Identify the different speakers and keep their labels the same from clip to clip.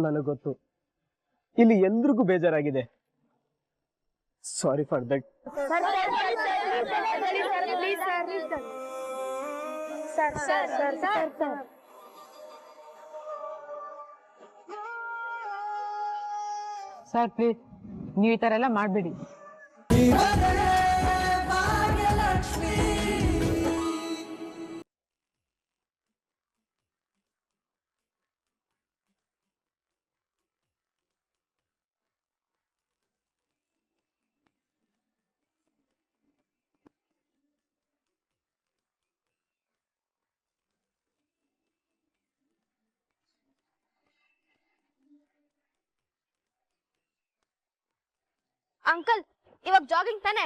Speaker 1: ನನಗೆ ಗೊತ್ತು, ಇಲ್ಲಿ ಎಲ್ರಿಗೂ ಬೇಜಾರಾಗಿದೆ. Sorry for that.
Speaker 2: Sir please, ನೀವು ಈ ತರ ಎಲ್ಲ ಮಾಡಬೇಡಿ.
Speaker 3: ಅಂಕಲ್, ಇವಾಗ ಜಾಗಿಂಗ್ ತಾನೆ?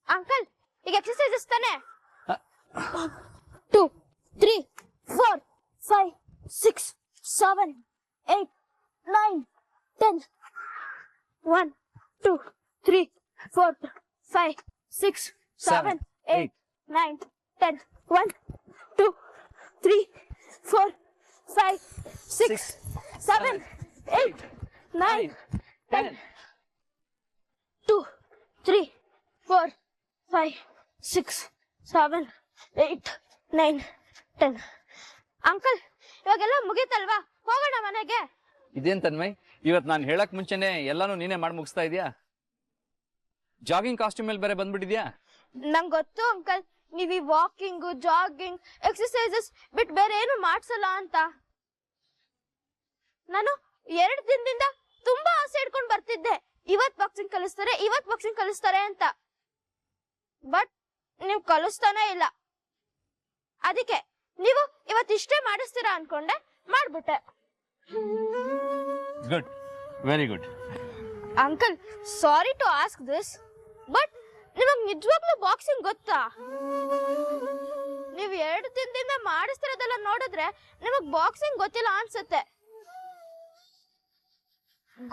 Speaker 3: ಅಂಕಲ್, ಈಗ ಎಕ್ಸರ್ಸೈಸಸ್ ತಾನೆ? 2 3 4 5 6 7 8 9 10 1 2 3 4 5 6 7 8 9 10 1 2 3 4 5 6 7 8 9 10 2 3 4 5 6 7 8 9 10. ಅಂಕಲ್, ಇವಾಗೆಲ್ಲ ಮುಗೀತಲ್ವಾ? ಹೋಗೋಣ ಮನೆಗೆ.
Speaker 4: ಇದೇನ್ ತನ್ಮಯ್, ಇವತ್ ನಾನು ಹೇಳಕ್ ಮುಂಚೆನೆ ಎಲ್ಲಾನು ನೀನೇ ಮಾಡಿ ಮುಗಿಸ್ತಾ ಇದೀಯಾ? ಜಾಗಿಂಗ್ ಕಾಸ್ಟ್ಯೂಮ್ ಮೇಲೆ ಬೇರೆ ಬಂದ್ಬಿಟ್ಟಿದ್ಯಾ?
Speaker 3: ನಂಗೆ ಗೊತ್ತು ಅಂಕಲ್, ನೀವ್ ಈ ವಾಕಿಂಗ್, ಜಾಗಿಂಗ್, ಎಕ್ಸರ್ಸೈಸಸ್ ಬಿಟ್ ಬೇರೆ ಏನು ಮಾಡ್ಸಲ್ಲ ಅಂತ. ನಾನು 2 ದಿನದಿಂದ ತುಂಬಾ ಆಸೆ ಇಟ್ಕೊಂಡ್ ಬರ್ತಿದ್ದೆ, ಇವತ್ ಬಾಕ್ಸಿಂಗ್ ಕಲಿಸ್ತಾರೆ ಅಂತ. ಬಟ್ ನೀವು ಕಲಿಸ್ತಾನೆ ಇಲ್ಲ. ಅದಕ್ಕೆ ನೀವು ಇವತ್ತಿಷ್ಟೇ ಮಾಡಿಸ್ತೀರಾ ಅನ್ಕೊಂಡೆ, ಮಾಡ್ಬಿಟ್ಟೆ.
Speaker 4: Good, very good.
Speaker 3: Uncle, sorry to ask this, but ನಿಮಗ್ ನಿಜವಾಗ್ಲೂ ಬಾಕ್ಸಿಂಗ್ ಗೊತ್ತಾ? ನೀವು 2 ದಿನದಿಂದ ಮಾಡಿಸ್ತಿರೋದೆಲ್ಲ ನೋಡಿದ್ರೆ ನಿಮಗ್ ಬಾಕ್ಸಿಂಗ್ ಗೊತ್ತಿಲ್ಲ ಅನ್ಸುತ್ತೆ.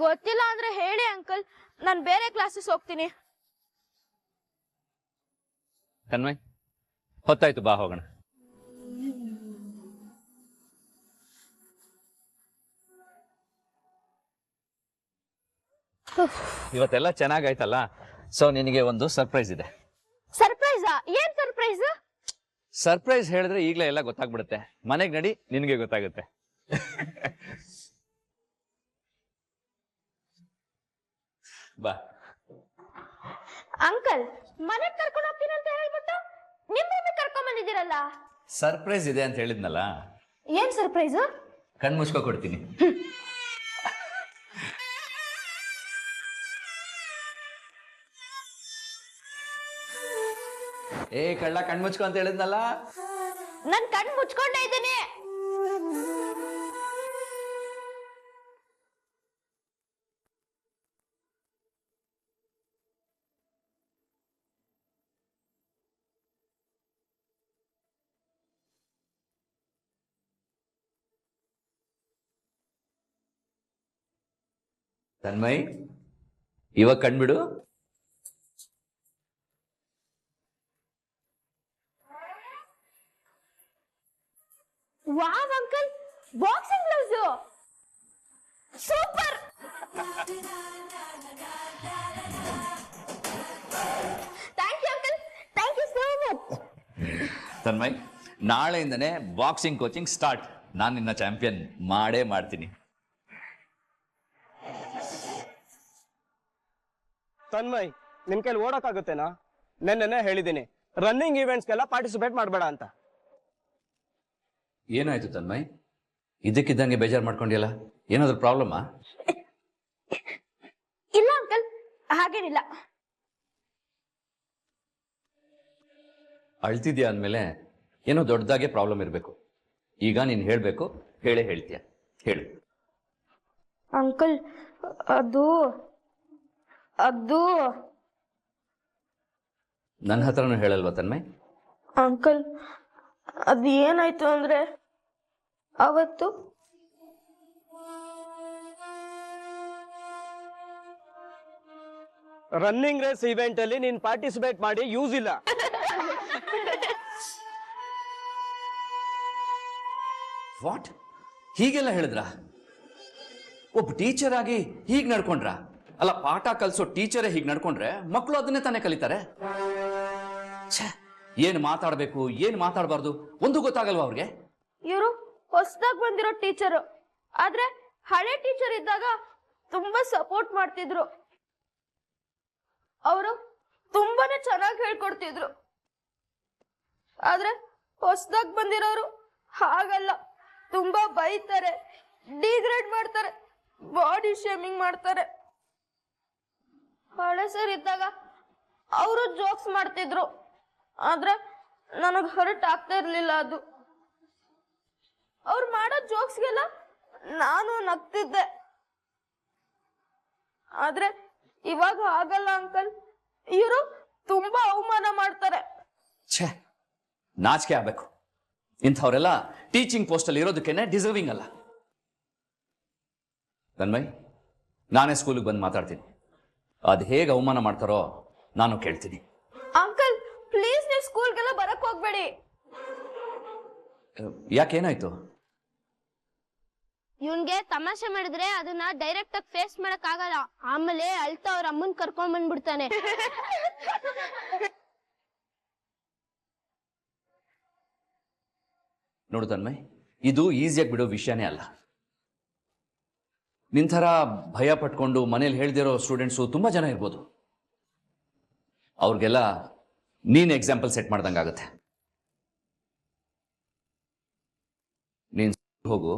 Speaker 3: ಗೊತ್ತಿಲ್ಲ ಅಂದ್ರೆ ಹೇಳಿ ಅಂಕಲ್, ನಾನು ಬೇರೆ ಕ್ಲಾಸಸ್ ಹೋಗ್ತೀನಿ.
Speaker 4: ತನ್ಮಯ್, ಹೊತ್ತಾಯ್ತು, ಬಾ ಹೋಗೋಣ. ಇವತ್ತೆಲ್ಲ ಚೆನ್ನಾಗಾಯ್ತಲ್ಲ, ಸೊ ನಿನಗೆ ಒಂದು ಸರ್ಪ್ರೈಸ್ ಇದೆ.
Speaker 3: ಸರ್ಪ್ರೈಸಾ? ಏನ್ ಸರ್ಪ್ರೈಸ್?
Speaker 4: ಸರ್ಪ್ರೈಸ್ ಹೇಳಿದ್ರೆ ಈಗಲೇ ಎಲ್ಲ ಗೊತ್ತಾಗ್ಬಿಡುತ್ತೆ. ಮನೆಗೆ ನಡಿ, ನಿನಗೆ ಗೊತ್ತಾಗುತ್ತೆ. ಬಾ.
Speaker 3: ಅಂಕಲ್, ಮನೆಗ್ ಕರ್ಕೊಂಡು ಹೋಗ್ತೀನಿ ಅಂತ ಹೇಳ್ಬಿಟ್ಟು ನಿಮ್ಮ ಕರ್ಕೊಂಡ್ ಬಂದಿದ್ದೀರಲ್ಲ.
Speaker 4: ಸರ್ಪ್ರೈಸ್ ಇದೆ ಅಂತ ಹೇಳಿದ್ನಲ್ಲ.
Speaker 3: ಏನ್ ಸರ್ಪ್ರೈಸ್?
Speaker 4: ಕಣ್ ಮುಚ್ಕೋ ಕೊಡ್ತೀನಿ. ಏ ಕಳ್ಳ, ಕಣ್ ಮುಚ್ಕೋ ಅಂತ ಹೇಳಿದ್ನಲ್ಲ.
Speaker 3: ನನ್ ಕಣ್ ಮುಚ್ಕೊಂಡೇ ಇದ್ದೀನಿ.
Speaker 4: ತನ್ಮಯ್, ಇವಾಗ ಕಣ್ಬಿಡು.
Speaker 3: Wow uncle, boxing gloves super. Thank you uncle, thank you so much.
Speaker 4: Tanmay, ನಾಳೆಯಿಂದನೇ ಬಾಕ್ಸಿಂಗ್ ಕೋಚಿಂಗ್ ಸ್ಟಾರ್ಟ್. ನಾನು ನಿನ್ನ ಚಾಂಪಿಯನ್ ಮಾಡೇ ಮಾಡ್ತೀನಿ.
Speaker 1: ತನ್ಮಯ್, ನಿನ್ ಕೈಲಿ ಓಡಕ್ಕಾಗುತ್ತೇನಾ? ನೆನ್ನೆ ಹೇಳಿದ್ದೀನಿ, ರನ್ನಿಂಗ್ ಈವೆಂಟ್ಸ್ಗೆಲ್ಲ ಪಾರ್ಟಿಸಿಪೇಟ್ ಮಾಡಬೇಡ ಅಂತ.
Speaker 4: ಏನಾಯ್ತು ತನ್ಮಯ್? ಇದಕ್ಕಿದ್ದಂಗೆ ಬೇಜಾರು ಮಾಡ್ಕೊಂಡಿಯಲ್ಲ, ಏನಾದ್ರು ಪ್ರಾಬ್ಲಮ್ಮಾ?
Speaker 3: ಇಲ್ಲ ಅಂಕಲ್, ಹಾಗೇನಿಲ್ಲ.
Speaker 4: ಅಳ್ತಿದ್ಯಾ ಅಂದಮೇಲೆ ಏನೋ ದೊಡ್ಡದಾಗೆ ಪ್ರಾಬ್ಲಮ್ ಇರಬೇಕು. ಈಗ ನೀನು ಹೇಳಬೇಕು, ಹೇಳೇ ಹೇಳ್ತೀಯ, ಹೇಳು.
Speaker 3: ಅಂಕಲ್, ಅದು ಅದು
Speaker 4: ನನ್ನ ಹತ್ರನೂ ಹೇಳಲ್ವಾ ತನ್ಮಯ್?
Speaker 3: ಅಂಕಲ್, ಅದು ಏನಾಯ್ತು ಅಂದ್ರೆ ಅವತ್ತು
Speaker 1: ರನ್ನಿಂಗ್ ರೇಸ್ ಇವೆಂಟ್ ಅಲ್ಲಿ ನೀನ್ ಪಾರ್ಟಿಸಿಪೇಟ್ ಮಾಡಿ ಯೂಸ್ ಇಲ್ಲ.
Speaker 4: ವಾಟ್? ಹೀಗೆಲ್ಲ ಹೇಳಿದ್ರ? ಒಬ್ಬ ಟೀಚರ್ ಆಗಿ ಹೀಗ್ ನಡ್ಕೊಂಡ್ರ? ಅಲ್ಲ, ಪಾಠ ಕಲಿಸೋ ಟೀಚರೇ ಹೀಗ್ ನಡ್ಕೊಂಡ್ರೆ ಮಕ್ಕಳು ಅದನ್ನೇ ತಾನೇ ಕಲಿತಾರೆ. ಛೇ, ಏನ್ ಮಾತಾಡ್ಬೇಕು ಏನ್ ಮಾತಾಡಬಾರ್ದು ಒಂದು ಗೊತ್ತಾಗಲ್ವಾ ಅವ್ರಿಗೆ?
Speaker 3: ಇವರು ಹೊಸದಾಗಿ ಬಂದಿರೋ ಟೀಚರು, ಆದ್ರೆ ಹಳೆ ಟೀಚರ್ ಇದ್ದಾಗ ತುಂಬಾ ಸಪೋರ್ಟ್ ಮಾಡ್ತಿದ್ರು. ಅವರು ತುಂಬಾನೇ ಚೆನ್ನಾಗಿ ಹೇಳ್ಕೊಡ್ತಿದ್ರು. ಆದ್ರೆ ಹೊಸದಾಗಿ ಬಂದಿರೋರು ಹಾಗಲ್ಲ, ತುಂಬಾ ಬೈತಾರೆ, ಡಿಗ್ರೇಡ್ ಮಾಡ್ತಾರೆ, ಬಾಡಿ ಶೇಮಿಂಗ್ ಮಾಡ್ತಾರೆ. ಹಳೆ ಸರ್ ಇದ್ದಾಗ ಅವರು ಜೋಕ್ಸ್ ಮಾಡ್ತಿದ್ರು, ಆದ್ರೆ ನನಗ್ ಹರ್ಟ್ ಆಗ್ತಾ ಇರ್ಲಿಲ್ಲ. ಅದು ಅವ್ರು ಮಾಡೋ ಜೋಕ್ಸ್ಗೆಲ್ಲ ನಾನು ನಗ್ತಿದ್ದೆ. ಆದ್ರೆ ಇವಾಗ ಆಗಲ್ಲ ಅಂಕಲ್, ಇವರು ತುಂಬಾ ಅವಮಾನ ಮಾಡ್ತಾರೆ.
Speaker 4: ಛೇ, ನಾಚಿಕೆ ಆಗ್ಬೇಕು. ಇಂಥವರೆಲ್ಲ ಟೀಚಿಂಗ್ ಪೋಸ್ಟ್ ಅಲ್ಲಿ ಇರೋದಕ್ಕೇನೆ ಡಿಸರ್ವಿಂಗ್ ಅಲ್ಲ. ತನ್ಮಯ್, ನಾನೇ ಸ್ಕೂಲಿಗೆ ಬಂದು ಮಾತಾಡ್ತೀನಿ. ಅದು ಹೇಗೆ ಅವಮಾನ ಮಾಡ್ತಾರೋ ನಾನು ಕೇಳ್ತೀನಿ.
Speaker 3: ಅಂಕಲ್ ಪ್ಲೀಸ್, ನೀವು ಸ್ಕೂಲ್ಗೆಲ್ಲ ಬರಕ್ ಹೋಗ್ಬೇಡಿ.
Speaker 4: ಯಾಕೇನಾಯ್ತು?
Speaker 3: ಇವನ್ಗೆ ತಮಾಷೆ ಮಾಡಿದ್ರೆ ಅದನ್ನ ಡೈರೆಕ್ಟ್ ಆಗಿ ಫೇಸ್ ಮಾಡಕ್ ಆಗಲ್ಲ. ಆಮೇಲೆ ಅಳ್ತಾ ಅವ್ರ ಅಮ್ಮನ್ ಕರ್ಕೊಂಡ್ ಬಂದ್ಬಿಡ್ತಾನೆ.
Speaker 4: ನೋಡು ತನ್ಮಯ್, ಇದು ಈಸಿಯಾಗಿ ಬಿಡೋ ವಿಷಯನೇ ಅಲ್ಲ. ನಿಂಥರ ಭಯ ಪಟ್ಕೊಂಡು ಮನೇಲಿ ಹೇಳ್ದಿರೋ ಸ್ಟೂಡೆಂಟ್ಸು ತುಂಬಾ ಜನ ಇರ್ಬೋದು. ಅವ್ರಿಗೆಲ್ಲ ನೀನ್ ಎಕ್ಸಾಂಪಲ್ ಸೆಟ್ ಮಾಡ್ದಂಗಾಗತ್ತೆ. ನೀನ್ ಹೋಗು,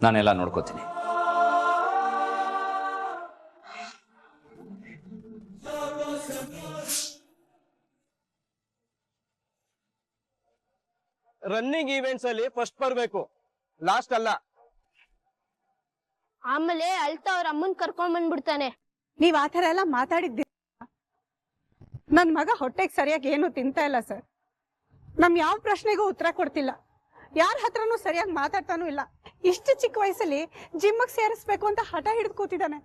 Speaker 4: ನಾನೆಲ್ಲ ನೋಡ್ಕೋತೀನಿ.
Speaker 1: ರನ್ನಿಂಗ್ ಈವೆಂಟ್ಸ್ ಅಲ್ಲಿ ಫಸ್ಟ್ ಬರ್ಬೇಕು, ಲಾಸ್ಟ್ ಅಲ್ಲ.
Speaker 3: ಆಮೇಲೆ ಅಳ್ತಾ ಅವ್ರ ಅಮ್ಮನ್ ಕರ್ಕೊಂಡ್ ಬಂದ್ಬಿಡ್ತಾನೆ.
Speaker 2: ನೀವ್ ಆತರ ಎಲ್ಲ ಮಾತಾಡಿದ್ದಿ. ನನ್ ಮಗ ಹೊಟ್ಟೆಗೆ ಸರಿಯಾಗಿ ಏನು ತಿಂತಾ ಇಲ್ಲ ಸರ್. ನಮ್ ಯಾವ ಪ್ರಶ್ನೆಗೂ ಉತ್ತರ ಕೊಡ್ತಿಲ್ಲ, ಯಾರ ಹತ್ರನೂ ಸರಿಯಾಗಿ ಮಾತಾಡ್ತಾನೂ ಇಲ್ಲ. ಇಷ್ಟು ಚಿಕ್ಕ ವಯಸ್ಸಲ್ಲಿ ಜಿಮ್ಗೆ ಸೇರಿಸ್ಬೇಕು ಅಂತ ಹಠ ಹಿಡಿದು ಕೂತಿದ್ದಾನೆ.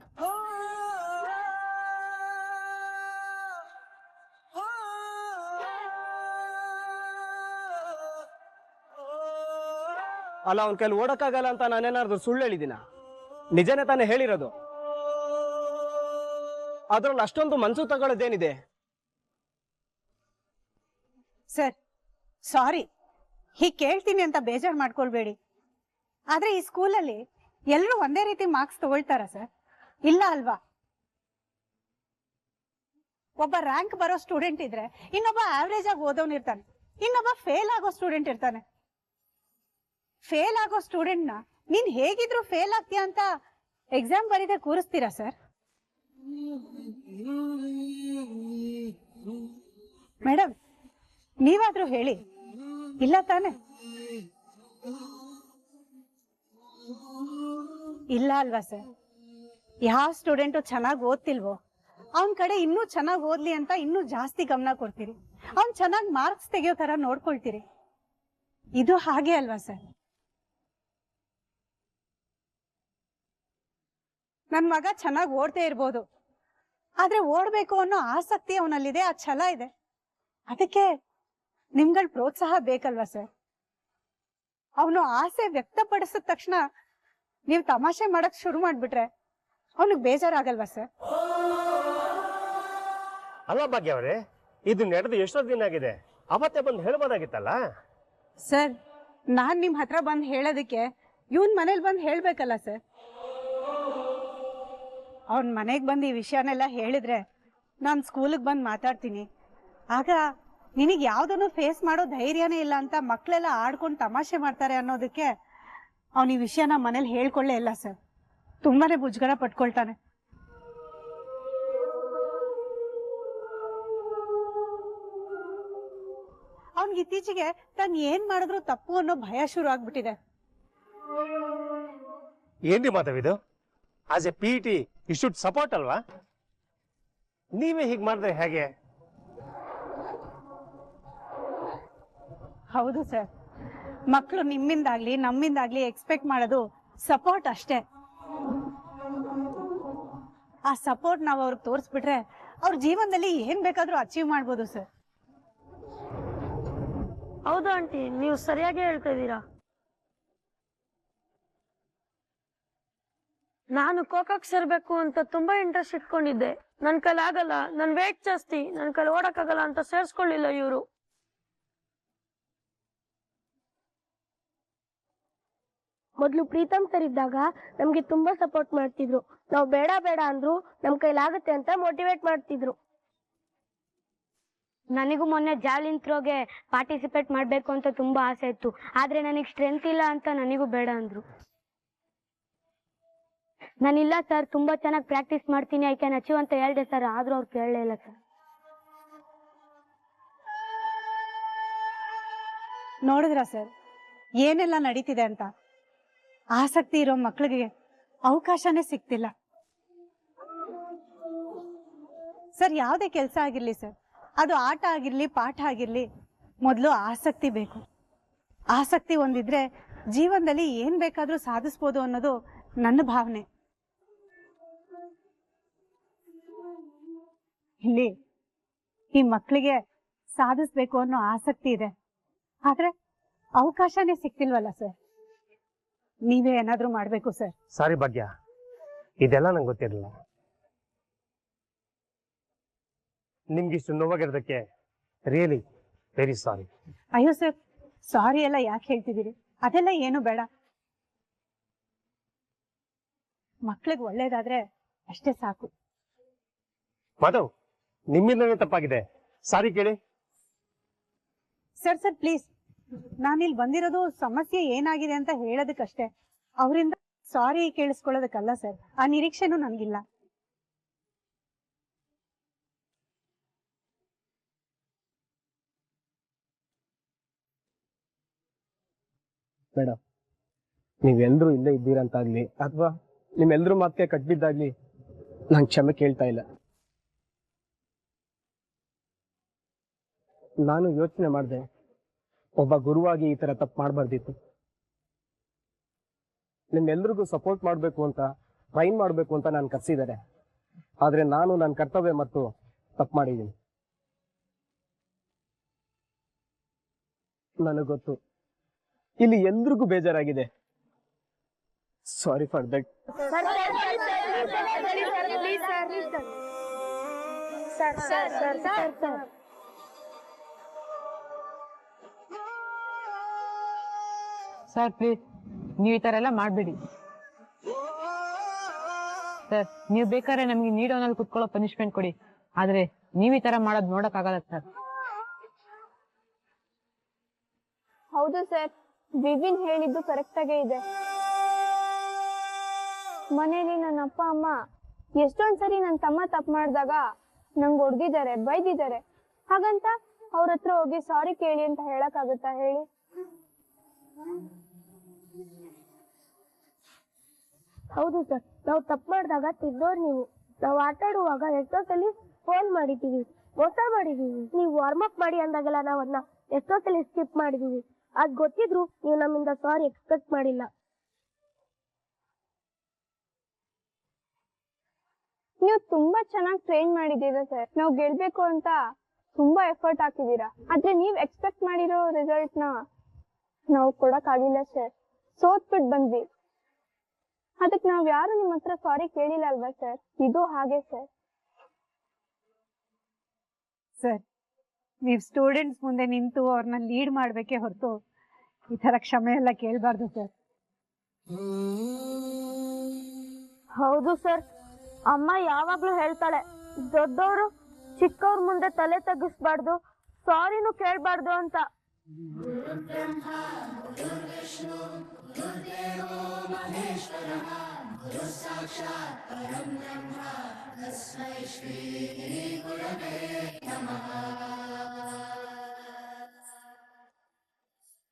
Speaker 1: ಅಲ್ಲ, ಅವ್ನ ಕೈಲಿ ಓಡಕ್ಕಾಗಲ್ಲ ಅಂತ ನಾನೇನಾದ್ರು ಸುಳ್ಳು ಹೇಳಿದಿನ? ನಿಜನೇ ತಾನೇ ಹೇಳಿರೋದು. ಅದ್ರಲ್ಲಿ ಅಷ್ಟೊಂದು ಮನ್ಸು ತಗೊಳ್ಳೋದೇನಿದೆ?
Speaker 2: ಸರ್ ಸಾರಿ, ಹೀಗೆ ಕೇಳ್ತೀನಿ ಅಂತ ಬೇಜಾರು ಮಾಡ್ಕೊಳ್ಬೇಡಿ. ಆದ್ರೆ ಈ ಸ್ಕೂಲಲ್ಲಿ ಎಲ್ಲರೂ ಒಂದೇ ರೀತಿ ಮಾರ್ಕ್ಸ್ ತಗೊಳ್ತಾರ ಸರ್? ಇಲ್ಲ ಅಲ್ವಾ? ಒಬ್ಬ ರ್ಯಾಂಕ್ ಬರೋ ಸ್ಟೂಡೆಂಟ್ ಇದ್ರೆ ಇನ್ನೊಬ್ಬ ಆವ್ರೇಜ್ ಆಗಿ ಓದೋನ್ ಇರ್ತಾನೆ, ಇನ್ನೊಬ್ಬ ಫೇಲ್ ಆಗೋ ಸ್ಟೂಡೆಂಟ್ ಇರ್ತಾನೆ. ಫೇಲ್ ಆಗೋ ಸ್ಟೂಡೆಂಟ್ ನ ನೀನ್ ಹೇಗಿದ್ರು ಫೇಲ್ ಆಗ್ತೀಯ ಅಂತ ಎಕ್ಸಾಮ್ ಬರೀದೆ ಕೂರಿಸ್ತೀರಾ ಸರ್? ಮೇಡಮ್, ನೀವಾದ್ರೂ ಹೇಳಿ, ಇಲ್ಲ ತಾನೆ? ಇಲ್ಲ ಅಲ್ವಾ ಸರ್? ಯಾವ ಸ್ಟೂಡೆಂಟು ಚೆನ್ನಾಗಿ ಓದ್ತಿಲ್ವೋ ಅವನ್ ಕಡೆ ಇನ್ನೂ ಚೆನ್ನಾಗಿ ಓದ್ಲಿ ಅಂತ ಇನ್ನೂ ಜಾಸ್ತಿ ಗಮನ ಕೊಡ್ತೀರಿ, ಅವ್ನ್ ಚೆನ್ನಾಗಿ ಮಾರ್ಕ್ಸ್ ತೆಗಿಯೋ ತರ ನೋಡ್ಕೊಳ್ತೀರಿ. ಇದು ಹಾಗೆ ಅಲ್ವಾ ಸರ್? ನನ್ ಮಗ ಚೆನ್ನಾಗಿ ಓಡ್ತಾ ಇರ್ಬೋದು, ಆದ್ರೆ ಓಡ್ಬೇಕು ಅನ್ನೋ ಆಸಕ್ತಿ ಅವನಲ್ಲಿದೆ, ಆ ಛಲ ಇದೆ. ಅದಕ್ಕೆ ನಿಮ್ಗಳ ಪ್ರೋತ್ಸಾಹ ಬೇಕಲ್ವಾ ಸರ್? ಅವನು ಆಸೆ ವ್ಯಕ್ತಪಡಿಸಿದ ತಕ್ಷಣ ನೀವು ತಮಾಷೆ ಮಾಡಕ್ ಶುರು ಮಾಡ್ಬಿಟ್ರೆ ಅವನಿಗೆ ಬೇಜಾರಾಗಲ್ವಾ ಸರ್?
Speaker 5: ಅಲ್ಲ ಭಾಗ್ಯ ಅವರೇ, ಇದು ನಡೆದು ಎಷ್ಟೋ ದಿನ ಆಗಿದೆ, ಅವತ್ತೇ ಬಂದು ಹೇಳ್ಬೋದಾಗಿತ್ತಲ್ಲ.
Speaker 2: ಸರ್, ನಾನ್ ನಿಮ್ ಹತ್ರ ಬಂದ್ ಹೇಳೋದಕ್ಕೆ ಇವನ್ ಮನೇಲಿ ಬಂದ್ ಹೇಳ್ಬೇಕಲ್ಲ ಸರ್? ಅವನ್ ಮನೆಗ್ ಬಂದ್ ಈ ವಿಷಯನೆಲ್ಲ ಹೇಳಿದ್ರೆ ನಾನ್ ಸ್ಕೂಲಿಗೆ ಬಂದ್ ಮಾತಾಡ್ತೀನಿ. ಆಗ ನಿನಗ್ ಯಾವ್ದನ್ನು ಫೇಸ್ ಮಾಡೋ ಧೈರ್ಯನೇ ಇಲ್ಲ ಅಂತ ಮಕ್ಳೆಲ್ಲ ಆಡ್ಕೊಂಡು ತಮಾಷೆ ಮಾಡ್ತಾರೆ ಅನ್ನೋದಕ್ಕೆ ಅವ್ನ ಈ ವಿಷಯನ ಮನೇಲಿ ಹೇಳ್ಕೊಳ್ಳೇ ಇಲ್ಲ ಸರ್. ತುಂಬಾನೇ ಮುಜುಗರ ಪಟ್ಕೊಳ್ತಾನೆ. ಅವ್ನಿಗೆ ಇತ್ತೀಚೆಗೆ ತಾನು ಏನ್ ಮಾಡಿದ್ರು ತಪ್ಪು ಅನ್ನೋ ಭಯ ಶುರು ಆಗ್ಬಿಟ್ಟಿದೆ.
Speaker 5: ಏನ್ರಿ ಮಾತಾವಿದು? As a PE you should support ಅಲ್ವಾ? ನೀವೇ ಹೀಗೆ ಮಾಡಿದ್ರೆ ಹೇಗೆ?
Speaker 2: ಹೌದು ಸರ್, ಮಕ್ಕಳು ನಿಮ್ಮಿಂದಾಗ್ಲಿ ನಮ್ಮಿಂದಾಗ್ಲಿ ಎಕ್ಸ್ಪೆಕ್ಟ್ ಮಾಡೋದು ಸಪೋರ್ಟ್ ಅಷ್ಟೇ. ಆ ಸಪೋರ್ಟ್ ನಾವು ಅವ್ರಿಗೆ ತೋರಿಸ್ಬಿಟ್ರೆ ಅವ್ರ ಜೀವನದಲ್ಲಿ ಏನ್ ಬೇಕಾದ್ರೂ ಅಚೀವ್ ಮಾಡ್ಬೋದು ಸರ್.
Speaker 6: ಹೌದು ಆಂಟಿ, ನೀವು ಸರಿಯಾಗಿ ಹೇಳ್ತಾ ಇದ್ದೀರಾ. ನಾನು ಕೋಕಾಕ್ ಸೇರ್ಬೇಕು ಅಂತ ತುಂಬಾ ಇಂಟ್ರೆಸ್ಟ್ ಇಟ್ಕೊಂಡಿದ್ದೆ. ನನ್ ಕೈಲಿ ಆಗಲ್ಲ, ನನ್ ವೇಟ್ ಜಾಸ್ತಿ, ನನ್ ಕೈಲಿ ಓಡಕ್ಕಾಗಲ್ಲ ಅಂತ ಸೇರ್ಸ್ಕೊಳ್ಳಿಲ್ಲ ಇವರು.
Speaker 7: ಮೊದ್ಲು ಪ್ರೀತಮ್ ಸರ್ ಇದ್ದಾಗ ನಮ್ಗೆ ತುಂಬಾ ಸಪೋರ್ಟ್ ಮಾಡ್ತಿದ್ರು. ನಾವು ಬೇಡ ಬೇಡ ಅಂದ್ರು ನಮ್ ಕೈಲಾಗುತ್ತೆ ಅಂತ ಮೋಟಿವೇಟ್ ಮಾಡ್ತಿದ್ರು.
Speaker 8: ನನಗೂ ಮೊನ್ನೆ ಜಾವ್ಲಿನ್ ಥ್ರೋಗೆ ಪಾರ್ಟಿಸಿಪೇಟ್ ಮಾಡಬೇಕು ಅಂತ ತುಂಬಾ ಆಸೆ ಇತ್ತು. ಆದ್ರೆ ನನಗೆ ಸ್ಟ್ರೆಂತ್ ಇಲ್ಲ ಅಂತ ನನಗೂ ಬೇಡ ಅಂದ್ರು. ನಾನಿಲ್ಲ ಸರ್, ತುಂಬಾ ಚೆನ್ನಾಗಿ ಪ್ರಾಕ್ಟೀಸ್ ಮಾಡ್ತೀನಿ, ಐ ಕ್ಯಾನ್ ಅಚೀವ್ ಅಂತ ಹೇಳ್ದೆ ಸರ್. ಆದ್ರೂ ಅವ್ರು ಕೇಳಲೇ ಇಲ್ಲ ಸರ್.
Speaker 2: ನೋಡಿದ್ರ ಸರ್ ಏನೆಲ್ಲ ನಡೀತಿದೆ ಅಂತ? ಆಸಕ್ತಿ ಇರೋ ಮಕ್ಕಳಿಗೆ ಅವಕಾಶನೇ ಸಿಗ್ತಿಲ್ಲ ಸರ್. ಯಾವುದೇ ಕೆಲಸ ಆಗಿರ್ಲಿ ಸರ್, ಅದು ಆಟ ಆಗಿರ್ಲಿ ಪಾಠ ಆಗಿರ್ಲಿ, ಮೊದಲು ಆಸಕ್ತಿ ಬೇಕು. ಆಸಕ್ತಿ ಒಂದಿದ್ರೆ ಜೀವನದಲ್ಲಿ ಏನ್ ಬೇಕಾದ್ರೂ ಸಾಧಿಸ್ಬೋದು ಅನ್ನೋದು ನನ್ನ ಭಾವನೆ. ಇಲ್ಲಿ ಈ ಮಕ್ಕಳಿಗೆ ಸಾಧಿಸ್ಬೇಕು ಅನ್ನೋ ಆಸಕ್ತಿ ಇದೆ, ಆದ್ರೆ ಅವಕಾಶನೇ ಸಿಗ್ತಿಲ್ವಲ್ಲ ಸರ್. ನೀವೇ ಏನಾದ್ರೂ ಮಾಡ್ಬೇಕು ಸರ್.
Speaker 5: ಸಾರಿ ಭಾಗ್ಯ, ಇದೆಲ್ಲ ನಂಗೆ ಗೊತ್ತಿರಲಿಲ್ಲ. ನಿಮ್ಗಿಷ್ಟು ನೋವಾಗಿರೋದಕ್ಕೆ ರಿಯಲಿ ವೆರಿ ಸಾರಿ.
Speaker 2: ಅಯ್ಯೋ ಸರ್, ಸಾರಿ ಎಲ್ಲ ಯಾಕೆ ಹೇಳ್ತಿದ್ದೀರಿ? ಅದೆಲ್ಲ ಏನು ಬೇಡ. ಮಕ್ಳಿಗೆ ಒಳ್ಳೇದಾದ್ರೆ ಅಷ್ಟೇ ಸಾಕು.
Speaker 5: ಮಾಧವ್, ನಿಮ್ಮಿಂದನೇ ತಪ್ಪಾಗಿದೆ, ಸಾರಿ ಕೇಳಿ.
Speaker 2: ಸರ್ ಸರ್ ಪ್ಲೀಸ್, ನಾನಿಲ್ಲಿ ಬಂದಿರೋದು ಸಮಸ್ಯೆ ಏನಾಗಿದೆ ಅಂತ ಹೇಳೋದಕ್ಕಷ್ಟೇ, ಅವರಿಂದ ಸಾರಿ ಕೇಳಿಸ್ಕೊಳ್ಳೋದಕ್ಕಲ್ಲ ಸರ್. ಆ ನಿರೀಕ್ಷೆನೂ ನನ್ಗಿಲ್ಲ.
Speaker 1: ಮೇಡಮ್, ನೀವೆಲ್ಲರೂ ಇಲ್ಲೇ ಇದ್ದೀರಂತಾಗ್ಲಿ ಅಥವಾ ನಿಮ್ಮೆಲ್ಲರೂ ಮಾತಿಗೆ ಕಟ್ಬಿದ್ದಾಗ್ಲಿ ನಾನು ಕ್ಷಮೆ ಕೇಳ್ತಾ ಇಲ್ಲ. ನಾನು ಯೋಚನೆ ಮಾಡಿದೆ, ಒಬ್ಬ ಗುರುವಾಗಿ ಈ ತರ ತಪ್ಪು ಮಾಡಬಾರ್ದಿತ್ತು. ನಿಮ್ಮೆಲ್ರಿಗೂ ಸಪೋರ್ಟ್ ಮಾಡಬೇಕು ಅಂತ, ಟ್ರೈನ್ ಮಾಡಬೇಕು ಅಂತ ನಾನು ಕರ್ಸಿದ್ದಾರೆ. ಆದ್ರೆ ನಾನು ನನ್ನ ಕರ್ತವ್ಯ ಮತ್ತು ತಪ್ಪು ಮಾಡಿದ್ದೀನಿ. ನನಗೆ ಗೊತ್ತು, ಇಲ್ಲಿ ಎಲ್ರಿಗೂ ಬೇಜಾರಾಗಿದೆ. Sorry for that.
Speaker 9: Sir please, ನೀವು ಈ ತರ ಎಲ್ಲ ಮಾಡಬೇಡಿ ಸರ್. ನೀವು ಬೇಕಾದ್ರೆ ನಮಗೆ ನೀಡೋನಲ್ಲಿ ಕುತ್ಕೊಳ್ಳೋ ಪನಿಷ್ಮೆಂಟ್ ಕೊಡಿ, ಆದ್ರೆ ನೀವು ಈ ತರ ಮಾಡೋದು ನೋಡಕ್ಕಾಗಲ್ಲ ಸರ್.
Speaker 3: ಹೌದು ಸರ್, ವಿವಿನ್ ಹೇಳಿದ್ದು ಕರೆಕ್ಟ್ ಆಗೇ ಇದೆ. ಮನೇಲಿ ನನ್ನ ಅಪ್ಪ ಅಮ್ಮ ಎಷ್ಟೊಂದ್ಸರಿ ನನ್ನ ತಮ್ಮ ತಪ್ಪು ಮಾಡಿದಾಗ ನಂಗೆ ಹೊಡೆದಿದ್ದಾರೆ, ಬೈದಿದ್ದಾರೆ. ಹಾಗಂತ ಅವ್ರ ಹತ್ರ ಹೋಗಿ ಸಾರಿ ಕೇಳಿ ಅಂತ ಹೇಳಕ್ಕಾಗುತ್ತಾ ಹೇಳಿ?
Speaker 7: ಹೌದು ಸರ್, ನಾವು ತಪ್ಪು ಮಾಡಿದಾಗ ತಿದ್ದೋರು ನೀವು. ನಾವು ಆಟ ಆಡುವಾಗ ಎಷ್ಟೊತ್ತಲ್ಲಿ ಫೋನ್ ಮಾಡಿದೀವಿ, ಮೋಸ ಮಾಡಿದೀವಿ. ನೀವು ವಾರ್ಮ್ ಅಪ್ ಮಾಡಿ ಅಂದಾಗೆಲ್ಲ ನಾವು ಅದನ್ನ ಎಷ್ಟೊತ್ತಲ್ಲಿ ಸ್ಕಿಪ್ ಮಾಡಿದೀವಿ. ಅದ್ ಗೊತ್ತಿದ್ರು ನೀವು ನಮ್ಮಿಂದ ಸಾರಿ ಎಕ್ಸ್ಪೆಕ್ಟ್ ಮಾಡಿಲ್ಲ.
Speaker 3: ನೀವು ತುಂಬಾ ಚೆನ್ನಾಗಿ ಟ್ರೈನ್ ಮಾಡಿದ್ದೀರಾ ಸರ್. ನಾವು ಗೆಲ್ಬೇಕು ಅಂತ ತುಂಬಾ ಎಫರ್ಟ್ ಹಾಕಿದೀರಾ. ಆದ್ರೆ ನೀವ್ ಎಕ್ಸ್ಪೆಕ್ಟ್ ಮಾಡಿರೋ ರಿಸಲ್ಟ್ ನ ನಾವು ಕೊಡಕ್ ಆಗಿಲ್ಲ ಸರ್. ಸೋತ್ಬಿಟ್ಟು ಬಂದ್ವಿ. ಅದಕ್ಕೆ ನಾವ್ ಯಾರು ನಿಮ್ ಹತ್ರ ಸಾರಿ ಕೇಳಿಲ್ಲ ಅಲ್ವಾ ಸರ್? ಇದು ಹಾಗೆ ಸರ್.
Speaker 2: ಸರ್, ನೀವ್ ಸ್ಟೂಡೆಂಟ್ಸ್ ಮುಂದೆ ನಿಂತು ಅವ್ರನ್ನ ಲೀಡ್ ಮಾಡ್ಬೇಕೇ ಹೊರತು ಈ ತರ ಕ್ಷಮೆ ಎಲ್ಲ ಕೇಳ್ಬಾರ್ದು ಸರ್.
Speaker 6: ಹೌದು ಸರ್, ಅಮ್ಮ ಯಾವಾಗ್ಲೂ ಹೇಳ್ತಾಳೆ, ದೊಡ್ಡವರು ಚಿಕ್ಕವ್ರ ಮುಂದೆ ತಲೆ ತಗ್ಗಿಸ್ಬಾರ್ದು, ಸಾರಿನೂ ಕೇಳ್ಬಾರ್ದು ಅಂತ.
Speaker 10: ಸಾಕ್ಷಾತ್ ಪರಂ ಬ್ರಹ್ಮ ತಸ್ಮೈ ಶ್ರೀ ಗುರವೇ ನಮಃ.